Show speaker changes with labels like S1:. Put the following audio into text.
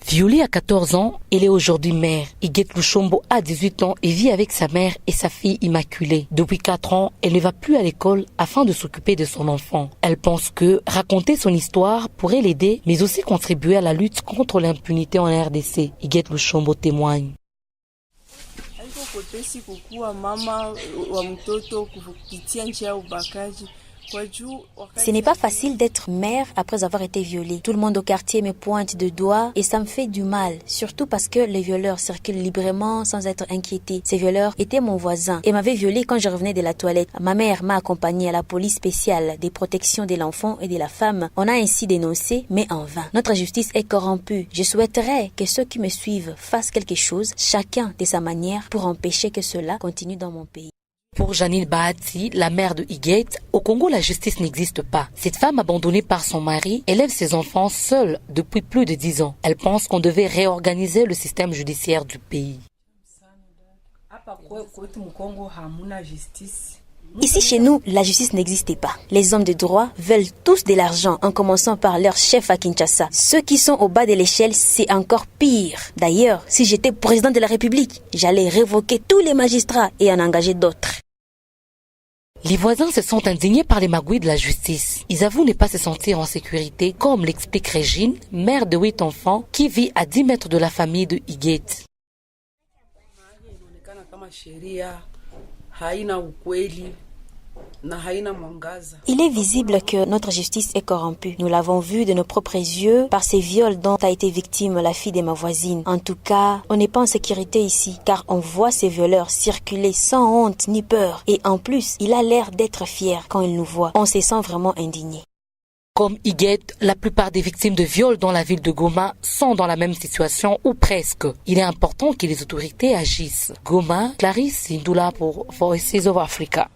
S1: Violée à 14 ans, elle est aujourd'hui mère. Iguette Lushombo a 18 ans et vit avec sa mère et sa fille immaculée. Depuis 4 ans, elle ne va plus à l'école afin de s'occuper de son enfant. Elle pense que raconter son histoire pourrait l'aider, mais aussi contribuer à la lutte contre l'impunité en RDC. Iguette Lushombo témoigne.
S2: Ce n'est pas facile d'être mère après avoir été violée. Tout le monde au quartier me pointe de doigts et ça me fait du mal. Surtout parce que les violeurs circulent librement sans être inquiétés. Ces violeurs étaient mon voisin et m'avaient violée quand je revenais de la toilette. Ma mère m'a accompagnée à la police spéciale des protections de l'enfant et de la femme. On a ainsi dénoncé, mais en vain. Notre justice est corrompue. Je souhaiterais que ceux qui me suivent fassent quelque chose, chacun de sa manière, pour empêcher que cela continue dans mon pays.
S1: Pour Janine Bahati, la mère de Iguette, au Congo, la justice n'existe pas. Cette femme abandonnée par son mari élève ses enfants seule depuis plus de 10 ans. Elle pense qu'on devait réorganiser le système judiciaire du pays.
S2: Ici chez nous, la justice n'existait pas. Les hommes de droit veulent tous de l'argent, en commençant par leur chef à Kinshasa. Ceux qui sont au bas de l'échelle, c'est encore pire. D'ailleurs, si j'étais président de la République, j'allais révoquer tous les magistrats et en engager d'autres.
S1: Les voisins se sont indignés par les magouilles de la justice. Ils avouent ne pas se sentir en sécurité, comme l'explique Régine, mère de 8 enfants, qui vit à 10 mètres de la famille de Iguette.
S2: Il est visible que notre justice est corrompue. Nous l'avons vu de nos propres yeux par ces viols dont a été victime la fille de ma voisine. En tout cas, on n'est pas en sécurité ici, car on voit ces violeurs circuler sans honte ni peur. Et en plus, il a l'air d'être fier quand il nous voit. On se sent vraiment indigné.
S1: Comme Iguette, la plupart des victimes de viols dans la ville de Goma sont dans la même situation ou presque. Il est important que les autorités agissent. Goma, Clarisse Indula pour Voices of Africa.